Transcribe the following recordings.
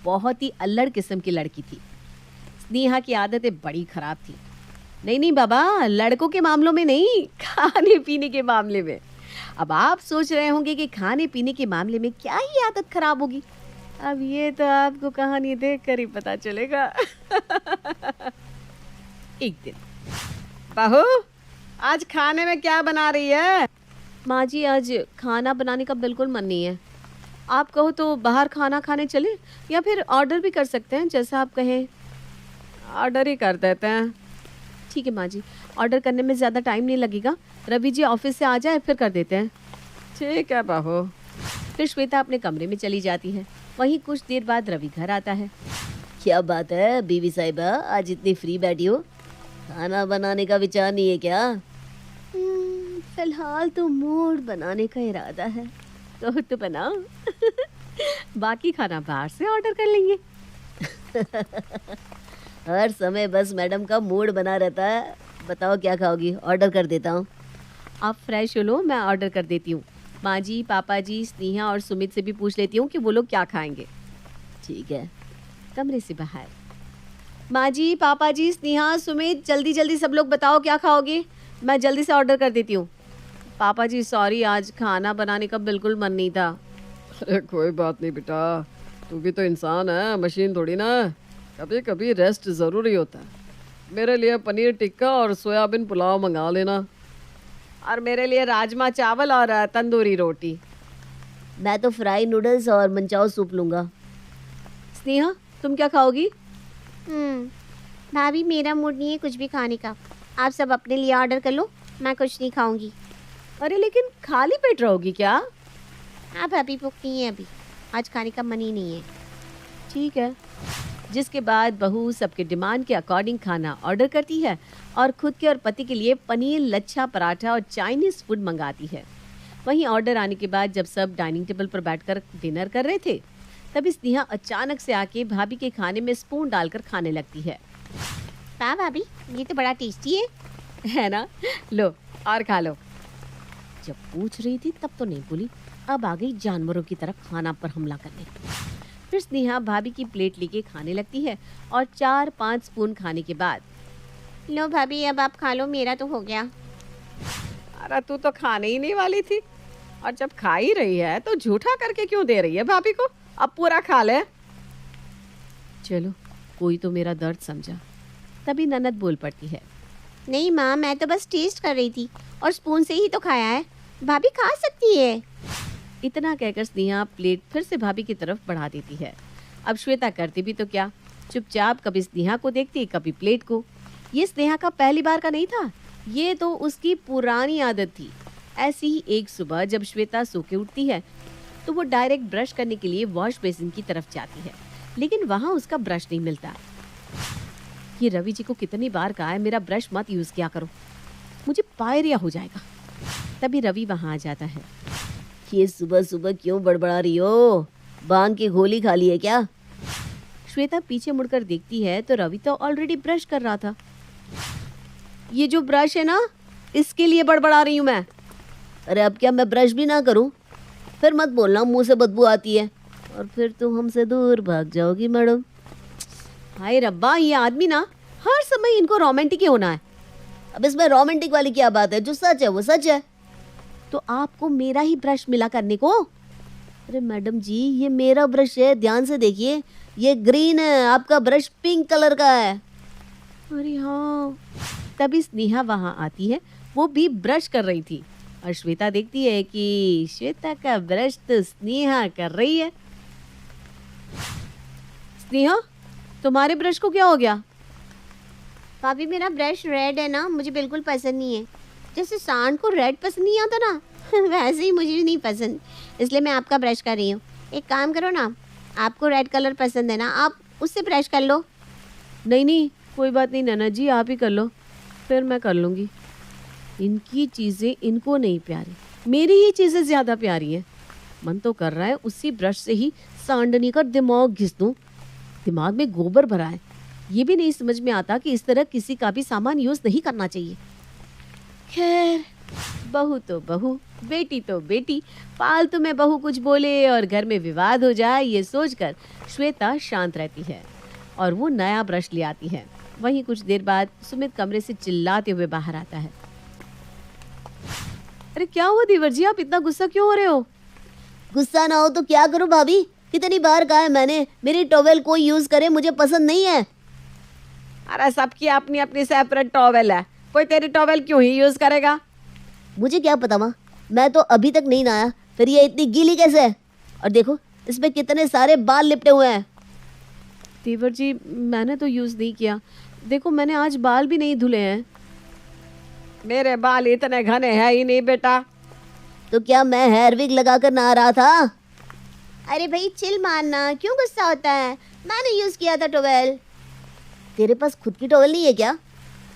बहुत ही अल्लड़ किस्म की लड़की थी। स्नेहा की आदतें बड़ी खराब थी। नहीं नहीं बाबा, लड़कों के मामलों में नहीं, खाने पीने के मामले में। अब आप सोच रहे होंगे कि खाने पीने के मामले में क्या ही आदत खराब होगी। अब ये तो आपको कहानी देख कर ही पता चलेगा। एक दिन, बहू आज खाने में क्या बना रही है? माँ जी आज खाना बनाने का बिल्कुल मन नहीं है। आप कहो तो बाहर खाना खाने चले या फिर ऑर्डर भी कर सकते हैं, जैसा आप कहें। ऑर्डर ही कर देते हैं। ठीक है माँ जी, ऑर्डर करने में ज़्यादा टाइम नहीं लगेगा। रवि जी ऑफिस से आ जाए फिर कर देते हैं। ठीक है बहू। फिर श्वेता अपने कमरे में चली जाती है। वहीं कुछ देर बाद रवि घर आता है। क्या बात है बीवी साहिबा, आज इतनी फ्री बैठी हो? खाना बनाने का विचार नहीं है क्या? फिलहाल तो मूड बनाने का इरादा है, तो बनाओ। बाकी खाना बाहर से ऑर्डर कर लेंगे। हर समय बस मैडम का मूड बना रहता है। बताओ क्या खाओगी, ऑर्डर कर देता हूँ। आप फ्रेश हो लो, मैं ऑर्डर कर देती हूँ। माँ जी, पापा जी, स्नेहा और सुमित से भी पूछ लेती हूँ कि वो लोग क्या खाएंगे। ठीक है। कमरे से बाहर, माँ जी, पापा जी, स्नेहा, सुमित, जल्दी जल्दी सब लोग बताओ क्या खाओगे, मैं जल्दी से ऑर्डर कर देती हूँ। पापा जी सॉरी, आज खाना बनाने का बिल्कुल मन नहीं था। अरे कोई बात नहीं बेटा, तू भी तो इंसान है, मशीन थोड़ी ना। कभी कभी रेस्ट ज़रूरी होता है। मेरे लिए पनीर टिक्का और सोयाबीन पुलाव मंगा लेना। और मेरे लिए राजमा चावल और तंदूरी रोटी। मैं तो फ्राई नूडल्स और मंचाओ सूप लूँगा। स्नेहा तुम क्या खाओगी? भाभी मेरा मूड नहीं है कुछ भी खाने का। आप सब अपने लिए ऑर्डर कर लो, मैं कुछ नहीं खाऊंगी। अरे लेकिन खाली पेट रहोगी क्या? हाँ भाभी, भूख नहीं है अभी, आज खाने का मन ही नहीं है। ठीक है। जिसके बाद बहू सबके डिमांड के अकॉर्डिंग खाना ऑर्डर करती है और खुद के और पति के लिए पनीर, लच्छा पराठा और चाइनीज फूड मंगाती है। वहीं ऑर्डर आने के बाद जब सब डाइनिंग टेबल पर बैठकर डिनर कर रहे थे, तभी स्नेहा अचानक से आके भाभी के खाने में स्पून डालकर खाने लगती है। वाह भाभी, ये तो बड़ा टेस्टी है ना? लो और खा लो। जब पूछ रही थी तब तो नहीं बोली, अब आ गई जानवरों की तरह खाना पर हमला करने। फिर स्नेहा भाभी की प्लेट लेके खाने लगती है और 4-5 स्पून खाने के बाद, लो भाभी अब आप खा लो, मेरा तो हो गया। अरे तू तो खाने ही नहीं वाली थी, और जब खा ही रही है तो झूठा करके क्यों दे रही है भाभी को? अब पूरा खा ले। चलो, कोई तो मेरा दर्द समझा। तभी ननद बोल पड़ती है। नहीं माँ, मैं तो बस टेस्ट कर रही थी और स्पून से ही तो खाया है, भाभी खा सकती है। इतना कहकर स्नेहा प्लेट फिर से भाभी की तरफ बढ़ा देती है। अब श्वेता करती भी तो क्या, चुपचाप कभी स्नेहा को देखती, कभी प्लेट को। ये स्नेहा का पहली बार का नहीं था, ये तो उसकी पुरानी आदत थी। ऐसी ही एक सुबह जब श्वेता सो के उठती है तो वो डायरेक्ट ब्रश करने के लिए वॉश बेसिन की तरफ जाती है, लेकिन वहाँ उसका ब्रश नहीं मिलता। ये रवि जी को कितनी बार कहा है मेरा ब्रश मत यूज किया करो, मुझे पायरिया हो जाएगा। तभी रवि वहाँ आ जाता है। ये सुबह सुबह क्यों बड़बड़ा रही हो? भांग की गोली खा ली है क्या? श्वेता पीछे मुड़कर देखती है तो रवि तो ऑलरेडी ब्रश कर रहा था। ये जो ब्रश है ना, इसके लिए बड़बड़ा रही हूँ मैं। अरे अब क्या मैं ब्रश भी ना करूं? फिर मत बोलना मुंह से बदबू आती है, और फिर तुम हमसे दूर भाग जाओगी मैडम। हाय रब्बा, ये आदमी ना हर समय इनको रोमांटिक ही होना है। अब इसमें रोमांटिक वाली क्या बात है? जो सच है वो सच है। तो आपको मेरा ही ब्रश मिला करने को? अरे मैडम जी, ये मेरा ब्रश है, ध्यान से देखिए, ये ग्रीन है, आपका ब्रश पिंक कलर का है। अरे हाँ। तभी स्नेहा वहां आती है, वो भी ब्रश कर रही थी और श्वेता देखती है कि श्वेता का ब्रश तो स्नेहा कर रही है। स्नेहा, तुम्हारे ब्रश को क्या हो गया? भाभी मेरा ब्रश रेड है ना, मुझे बिल्कुल पसंद नहीं है। जैसे सांड को रेड पसंद नहीं आता ना, वैसे ही मुझे नहीं पसंद, इसलिए मैं आपका ब्रश कर रही हूँ। एक काम करो ना, आपको रेड कलर पसंद है ना, आप उससे ब्रश कर लो। नहीं नहीं, कोई बात नहीं नैना जी, आप ही कर लो, फिर मैं कर लूँगी। इनकी चीज़ें इनको नहीं प्यारी, मेरी ही चीज़ें ज़्यादा प्यारी हैं। मन तो कर रहा है उसी ब्रश से ही सांडनी का दिमाग घिस दूँ। दिमाग में गोबर भरा है, ये भी नहीं समझ में आता कि इस तरह किसी का भी सामान यूज़ नहीं करना चाहिए। खैर, बहू तो बहू, बेटी तो बेटी, फालतू में बहू कुछ बोले और घर में विवाद हो जाए, ये सोचकर श्वेता शांत रहती है और वो नया ब्रश ले आती है। वहीं कुछ देर बाद सुमित कमरे से चिल्लाते हुए बाहर आता है। अरे क्या हुआ देवर जी, आप इतना गुस्सा क्यों हो रहे हो? गुस्सा ना हो तो क्या करूं भाभी? कितनी बार कहा है मैंने, मेरी टॉवेल कोई यूज करे, मुझे पसंद नहीं है। अरे सबकी अपनी अपनी सेपरेट टॉवेल है, कोई तेरी टॉवेल क्यों ही यूज करेगा? मुझे क्या पता माँ, मैं तो अभी तक नहीं नहाया, फिर ये इतनी गीली कैसे है? और देखो इसमें कितने सारे बाल लिपटे हुए हैं। देवर जी मैंने तो यूज नहीं किया, देखो मैंने आज बाल भी नहीं धुले हैं। मेरे बाल इतने घने हैं ही नहीं बेटा। तो क्या मैं हेयर विग लगाकर नहा रहा था? अरे भाई चिल मारना, क्यों गुस्सा होता है? मैंने यूज किया था टॉवेल। तेरे पास खुद की टॉवेल नहीं है क्या?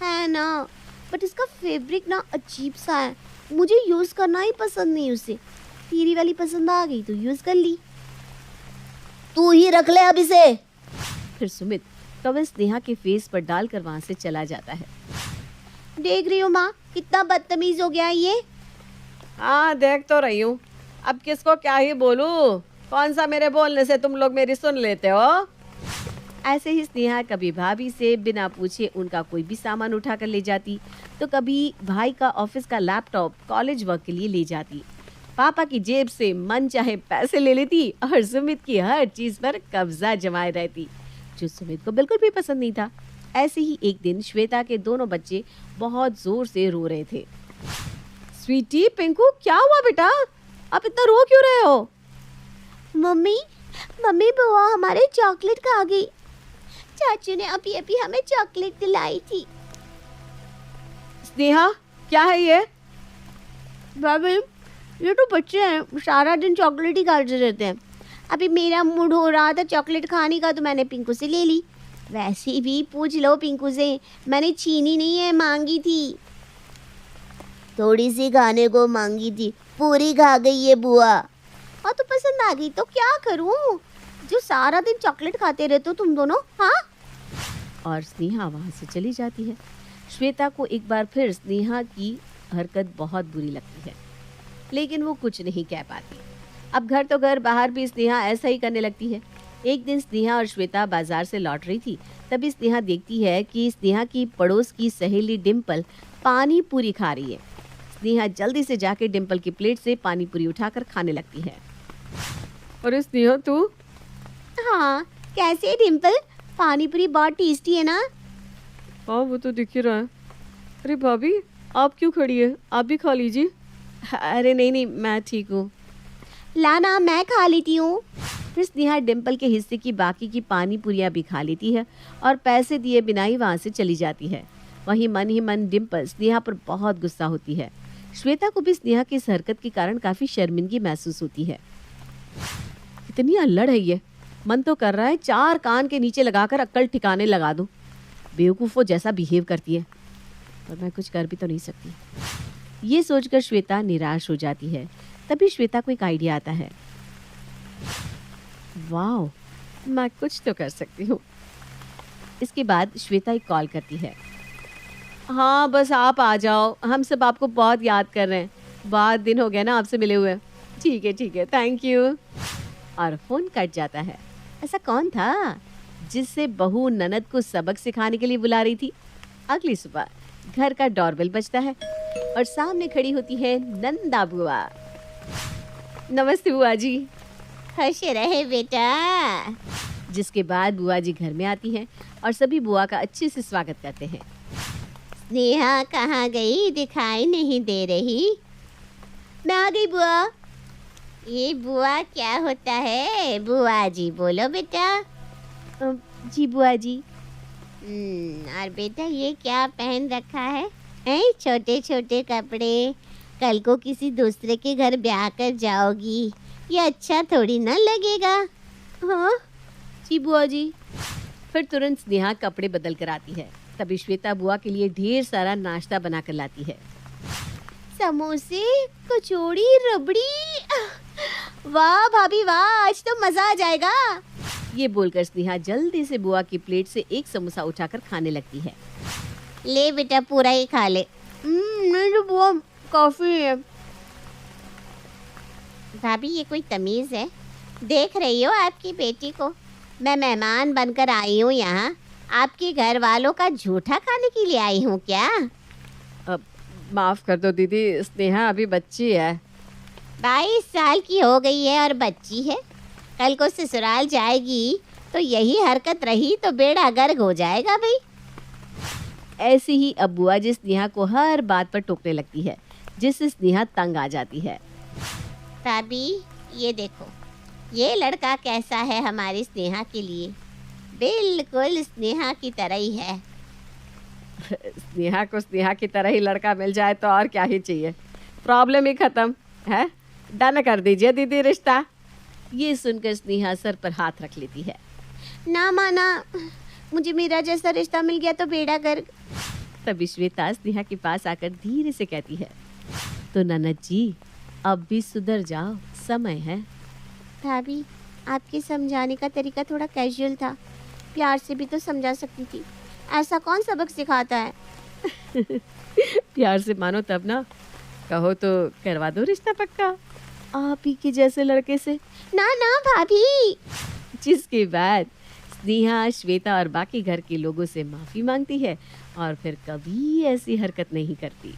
है ना, बट इसका फैब्रिक ना अजीब सा है, मुझे यूज करना ही पसंद नहीं उसे। तेरी वाली पसंद आ गई तो यूज कर ली। तू ही रख ले अब इसे। फिर सुमित टॉवेल स्नेहा के फेस पर डालकर वहां से चला जाता है। देख रही हो माँ, कितना बदतमीज हो गया है ये। हाँ देख तो रही हूँ, अब किसको क्या ही बोलूँ, कौन सा मेरे बोलने से तुम लोग मेरी सुन लेते हो। ऐसे ही स्नेहा कभी भाभी से बिना पूछे उनका कोई भी सामान उठा कर ले जाती, तो कभी भाई का ऑफिस का लैपटॉप कॉलेज वर्क के लिए ले जाती, पापा की जेब से मन चाहे पैसे ले लेती और सुमित की हर चीज पर कब्जा जमाए रहती, जो सुमित को बिल्कुल भी पसंद नहीं था। ऐसे ही एक दिन श्वेता के दोनों बच्चे बहुत जोर से रो रहे थे। स्वीटी, पिंकू, क्या हुआ बेटा, आप इतना रो क्यों रहे हो? मम्मी मम्मी बुआ हमारे चॉकलेट खा गई। चाचू ने अभी अभी हमें चॉकलेट दिलाई थी। स्नेहा क्या है ये? भाभी ये तो बच्चे हैं, सारा दिन चॉकलेट ही खाते रहते हैं। अभी मेरा मूड हो रहा था चॉकलेट खाने का तो मैंने पिंकू से ले ली। वैसे भी पूछ लो पिंकू से, मैंने छीनी नहीं है, मांगी थी। थोड़ी सी खाने को मांगी थी, पूरी खा गई ये बुआ। हाँ तो पसंद आ गई तो क्या करूँ, जो सारा दिन चॉकलेट खाते रहते हो तुम दोनों। हाँ, और स्नेहा वहां से चली जाती है। श्वेता को एक बार फिर स्नेहा की हरकत बहुत बुरी लगती है, लेकिन वो कुछ नहीं कह पाती। अब घर तो घर, बाहर भी स्नेहा ऐसा ही करने लगती है। एक दिन स्नेहा और श्वेता बाजार से लौट रही थी, तभी स्नेहा देखती है कि स्नेहा की पड़ोस की सहेली डिम्पल पानी पूरी खा रही है। स्नेहा जल्दी से जाके डिम्पल की प्लेट से पानी पूरी उठाकर खाने लगती है। अरे स्नेहा तू? हाँ कैसे है डिम्पल, पानी पूरी बहुत टेस्टी है ना। हाँ वो तो दिख ही रहा है। अरे भाभी आप क्यों खड़ी है, आप भी खा लीजिए। अरे नहीं नहीं, मैं ठीक हूँ। लाना मैं खा लेती हूँ। फिर स्नेहा डिम्पल के हिस्से की बाकी की पानी पूरियाँ भी खा लेती है और पैसे दिए बिना ही वहाँ से चली जाती है। वहीं मन ही मन डिम्पल स्नेहा पर बहुत गुस्सा होती है। श्वेता को भी स्नेहा की इस हरकत के कारण काफ़ी शर्मिंदगी महसूस होती है। कितनी अल्लड़ है ये, मन तो कर रहा है चार कान के नीचे लगाकर अक्ल ठिकाने लगा दूं। बेवकूफ़ों जैसा बिहेव करती है, पर मैं कुछ कर भी तो नहीं सकती। ये सोचकर श्वेता निराश हो जाती है। तभी श्वेता को एक आइडिया आता है। वाह, मैं कुछ तो कर सकती हूँ। इसके बाद श्वेता एक कॉल करती है। हाँ बस आप आ जाओ, हम सब आपको बहुत याद कर रहे हैं, बहुत दिन हो गए ना आपसे मिले हुए। ठीक है, थैंक यू। और फोन कट जाता है। ऐसा कौन था जिससे बहू ननद को सबक सिखाने के लिए बुला रही थी? अगली सुबह घर का डोरबेल बजता है और सामने खड़ी होती है नंदा बुआ। नमस्ते बुआ जी। खुश रहे बेटा। जिसके बाद बुआ जी घर में आती हैं और सभी बुआ का अच्छे से स्वागत करते हैं। स्नेहा कहाँ गई, दिखाई नहीं दे रही। मैं आ गई बुआ। ये बुआ क्या होता है? बुआ जी बोलो बेटा। जी बुआ जी। और बेटा ये क्या पहन रखा है? छोटे छोटे कपड़े, कल को किसी दूसरे के घर ब्याह कर जाओगी, ये अच्छा थोड़ी ना लगेगा। हाँ जी बुआ जी। फिर तुरंत स्नेहा कपड़े बदल कर आती है। तभी श्वेता बुआ के लिए ढेर सारा नाश्ता बना कर लाती है। समोसे, कचौड़ी, रबड़ी। वाह भाभी वाह, आज तो मजा आ जाएगा। ये बोलकर स्नेहा जल्दी से बुआ की प्लेट से एक समोसा उठाकर खाने लगती है। ले बेटा पूरा ही खा ले। नहीं तो बुआ कॉफी है। भाभी ये कोई तमीज़ है? देख रही हो आपकी बेटी को? मैं मेहमान बनकर आई हूँ यहाँ, आपके घर वालों का झूठा खाने के लिए आई हूँ क्या? अब माफ़ कर दो दीदी, स्नेहा अभी बच्ची है। 22 साल की हो गई है और बच्ची है। कल को ससुराल जाएगी तो यही हरकत रही तो बेड़ा गर्क हो जाएगा भाई। ऐसे ही अब बुआ जी स्नेहा को हर बात पर टोकने लगती है, जिससे स्नेहा तंग आ जाती है। भाभी ये देखो, ये लड़का कैसा है हमारी स्नेहा के लिए, बिल्कुल स्नेहा की तरह ही है। स्नेहा को स्नेहा की तरह ही लड़का मिल जाए तो और क्या ही चाहिए, प्रॉब्लम ही खत्म है। डन कर दीजिए दीदी रिश्ता। ये सुनकर स्नेहा सर पर हाथ रख लेती है। ना माना, मुझे मेरा जैसा रिश्ता मिल गया तो बेड़ा गर्क। तभी श्वेता स्नेहा के पास आकर धीरे से कहती है, तो ननद जी अब भी सुधर जाओ, समय है। भाभी आपके समझाने का तरीका थोड़ा कैजुअल था, प्यार से भी तो समझा सकती थी। ऐसा कौन सबक सिखाता है? प्यार से मानो तब ना, कहो तो करवा दो रिश्ता पक्का आप ही के जैसे लड़के से। ना ना भाभी। जिसके बाद स्नेहा श्वेता और बाकी घर के लोगों से माफी मांगती है और फिर कभी ऐसी हरकत नहीं करती।